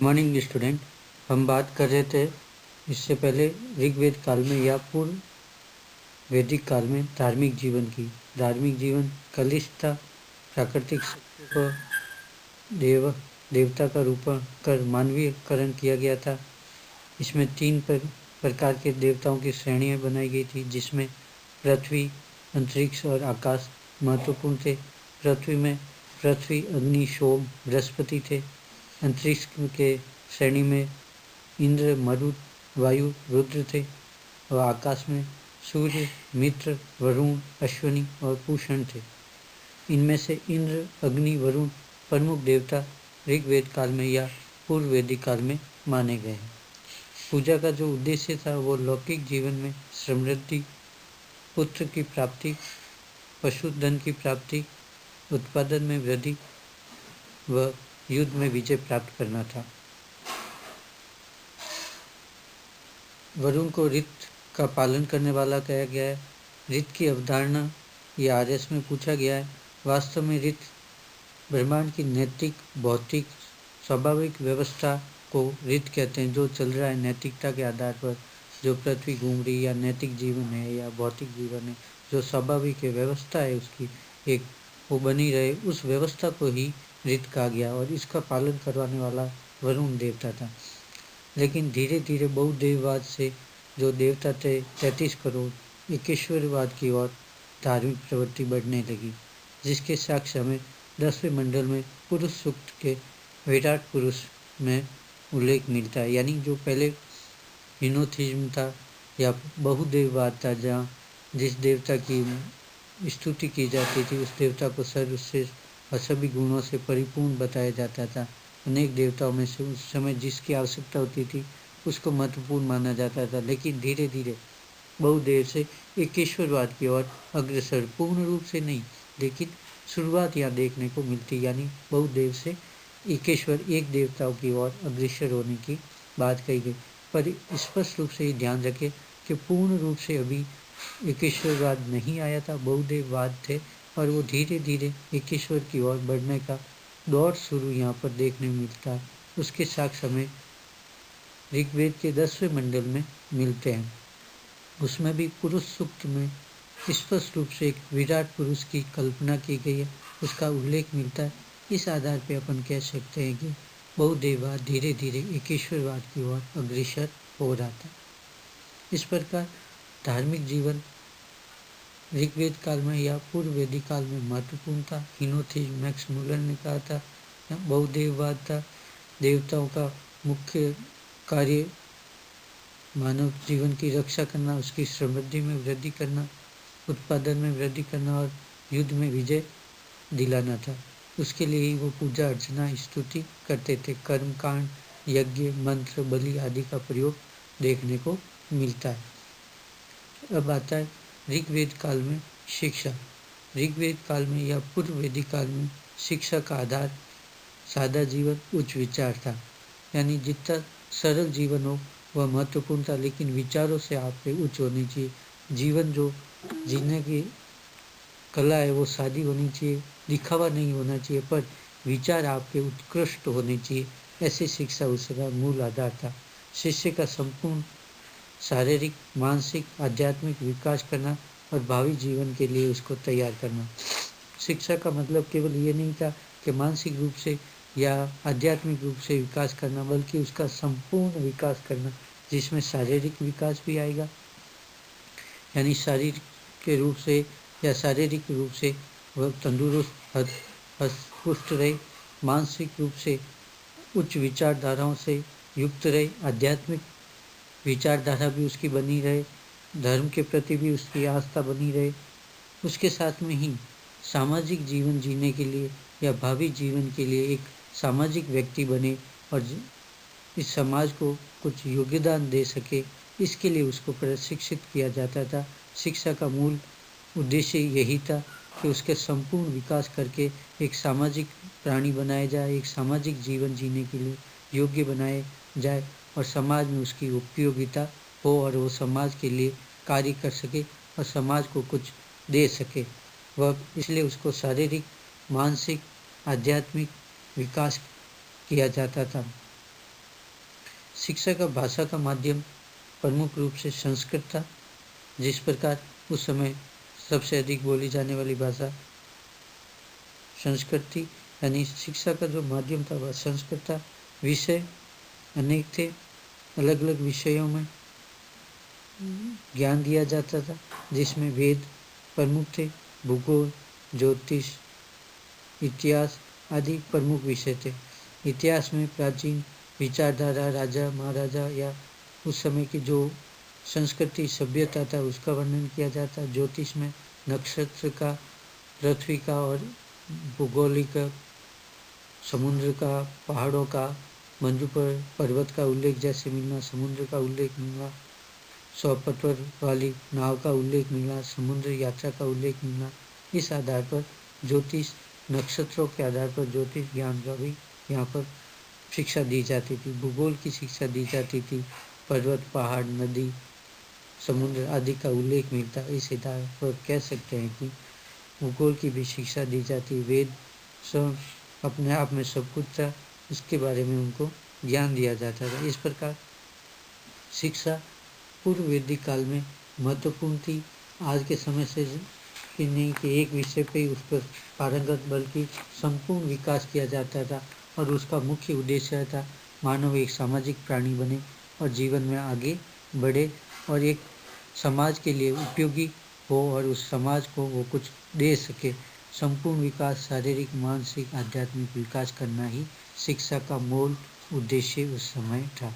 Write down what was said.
Morning student. हम बात कर रहे थे इससे पहले ऋग्वेद काल में या पूर्व वैदिक काल में धार्मिक जीवन की। धार्मिक जीवन कलिष्ठ था। प्राकृतिक शक्तियों को देवता का रूप कर मानवीयकरण किया गया था। इसमें तीन प्रकार के देवताओं की श्रेणियां बनाई गई थी, जिसमें पृथ्वी, अंतरिक्ष और आकाश महत्वपूर्ण थे। पृथ्वी, अग्नि, सोम, बृहस्पति थे। अंतरिक्ष के श्रेणी में इंद्र, मरुत, वायु, रुद्र थे और आकाश में सूर्य, मित्र, वरुण, अश्विनी और पूषण थे। इनमें से इंद्र, अग्नि, वरुण प्रमुख देवता ऋग्वेद काल में या पूर्व वैदिक काल में माने गए हैं। पूजा का जो उद्देश्य था वो लौकिक जीवन में समृद्धि, पुत्र की प्राप्ति, पशुधन की प्राप्ति, उत्पादन में वृद्धि व युद्ध में विजय प्राप्त करना था। वरुण को ऋत का पालन करने वाला कहा गया है। ऋत की अवधारणा ये आर्यस में पूछा गया है। वास्तव में ऋत ब्रह्मांड की नैतिक, भौतिक, स्वाभाविक व्यवस्था को ऋत कहते हैं, जो चल रहा है नैतिकता के आधार पर। जो पृथ्वी घूम रही या नैतिक जीवन है या भौतिक जीवन है, जो स्वाभाविक व्यवस्था है उसकी एक वो बनी रहे, उस व्यवस्था को ही ऋत कहा गया और इसका पालन करवाने वाला वरुण देवता था। लेकिन धीरे धीरे बहुदेववाद से जो देवता थे 33 करोड़, एकेश्वरवाद की ओर धार्मिक प्रवृत्ति बढ़ने लगी, जिसके साक्ष्य हमें 10वें मंडल में पुरुष सूक्त के विराट पुरुष में उल्लेख मिलता है। यानी जो पहले हिनोथिज्म था या बहुदेववाद था, जहाँ जिस देवता की स्तुति की जाती थी उस देवता को सर्वश्रेष्ठ और सभी गुणों से परिपूर्ण बताया जाता था। अनेक देवताओं में से उस समय जिसकी आवश्यकता होती थी उसको महत्वपूर्ण माना जाता था। लेकिन धीरे धीरे बहुदेव से एकेश्वरवाद की ओर अग्रसर, पूर्ण रूप से नहीं लेकिन शुरुआत यहाँ देखने को मिलती, यानी बहुदेव से एकेश्वर, एक देवताओं की ओर अग्रसर होने की बात कही गई। पर स्पष्ट रूप से ये ध्यान रखें कि पूर्ण रूप से अभी एकेश्वरवाद नहीं आया था, बहुदेववाद थे और वो धीरे धीरे एकेश्वर की ओर बढ़ने का दौर शुरू यहाँ पर देखने में मिलता है। उसके साक्ष्य हमें ऋग्वेद के 10वें मंडल में मिलते हैं। उसमें भी पुरुष सूक्त में स्पष्ट रूप से एक विराट पुरुष की कल्पना की गई है, उसका उल्लेख मिलता है। इस आधार पर अपन कह सकते हैं कि बहुदेववाद धीरे धीरे एकेश्वरवाद की ओर अग्रसर हो रहा था। इस प्रकार धार्मिक जीवन ऋग्वेद काल में या पूर्व वैदिक काल में महत्वपूर्ण था। हिनोथिज्म, मैक्स मुलर ने कहा था, बहुदेववाद था। देवताओं का मुख्य कार्य मानव जीवन की रक्षा करना, उसकी समृद्धि में वृद्धि करना, उत्पादन में वृद्धि करना और युद्ध में विजय दिलाना था। उसके लिए ही वो पूजा अर्चना स्तुति करते थे। कर्मकांड, यज्ञ, मंत्र, बलि आदि का प्रयोग देखने को मिलता है। अब आता है ऋग्वेद काल में शिक्षा। ऋग्वेद काल में या पूर्व वैदिक काल में शिक्षा का आधार सादा जीवन, उच्च विचार था। यानी जितना सरल जीवन हो वह महत्वपूर्ण था, लेकिन विचारों से आपके उच्च होनी चाहिए। जीवन जो जीने की कला है वो सादी होनी चाहिए, दिखावा नहीं होना चाहिए, पर विचार आपके उत्कृष्ट होने चाहिए। ऐसी शिक्षा उसका मूल आधार था। शिष्य का संपूर्ण शारीरिक, मानसिक, आध्यात्मिक विकास करना और भावी जीवन के लिए उसको तैयार करना। शिक्षा का मतलब केवल ये नहीं था कि मानसिक रूप से या आध्यात्मिक रूप से विकास करना, बल्कि उसका संपूर्ण विकास करना, जिसमें शारीरिक विकास भी आएगा, यानी शारीरिक के रूप से या शारीरिक रूप से वह तंदुरुस्त, पुष्ट रहे, मानसिक रूप से उच्च विचारधाराओं से युक्त रहे, आध्यात्मिक विचारधारा भी उसकी बनी रहे, धर्म के प्रति भी उसकी आस्था बनी रहे। उसके साथ में ही सामाजिक जीवन जीने के लिए या भावी जीवन के लिए एक सामाजिक व्यक्ति बने और इस समाज को कुछ योगदान दे सके, इसके लिए उसको प्रशिक्षित किया जाता था। शिक्षा का मूल उद्देश्य यही था कि उसके संपूर्ण विकास करके एक सामाजिक प्राणी बनाया जाए, एक सामाजिक जीवन जीने के लिए योग्य बनाए जाए और समाज में उसकी उपयोगिता हो और वो समाज के लिए कार्य कर सके और समाज को कुछ दे सके। वह इसलिए उसको शारीरिक, मानसिक, आध्यात्मिक विकास किया जाता था। शिक्षा का भाषा का माध्यम प्रमुख रूप से संस्कृत था। जिस प्रकार उस समय सबसे अधिक बोली जाने वाली भाषा संस्कृत थी, यानी शिक्षा का जो माध्यम था वह संस्कृत था। विषय अनेक थे, अलग अलग विषयों में ज्ञान दिया जाता था, जिसमें वेद प्रमुख थे, भूगोल, ज्योतिष, इतिहास आदि प्रमुख विषय थे। इतिहास में प्राचीन विचारधारा, राजा महाराजा या उस समय की जो संस्कृति सभ्यता था उसका वर्णन किया जाता। ज्योतिष में नक्षत्र का, पृथ्वी का और भूगोलिक समुद्र का, पहाड़ों का, मंजू पर पर्वत का उल्लेख जैसे मिलना, समुद्र का उल्लेख मिलना, सौपतवर वाली नाव का उल्लेख मिलना, समुद्र यात्रा का उल्लेख मिलना। इस आधार पर ज्योतिष, नक्षत्रों के आधार पर ज्योतिष ज्ञान का भी यहाँ पर शिक्षा दी जाती थी। भूगोल की शिक्षा दी जाती थी, पर्वत, पहाड़, नदी, समुद्र आदि का उल्लेख मिलता। इस आधार पर कह सकते हैं कि भूगोल की भी शिक्षा दी जाती। वेद सब अपने आप में सब कुछ था, इसके बारे में उनको ज्ञान दिया जाता था। इस प्रकार शिक्षा पूर्व वैदिक काल में महत्वपूर्ण थी। आज के समय से कि नहीं कि एक विषय पे उस पर पारंगत, बल्कि संपूर्ण विकास किया जाता था और उसका मुख्य उद्देश्य था मानव एक सामाजिक प्राणी बने और जीवन में आगे बढ़े और एक समाज के लिए उपयोगी हो और उस समाज को वो कुछ दे सके। संपूर्ण विकास, शारीरिक, मानसिक, आध्यात्मिक विकास करना ही शिक्षा का मूल उद्देश्य उस समय था।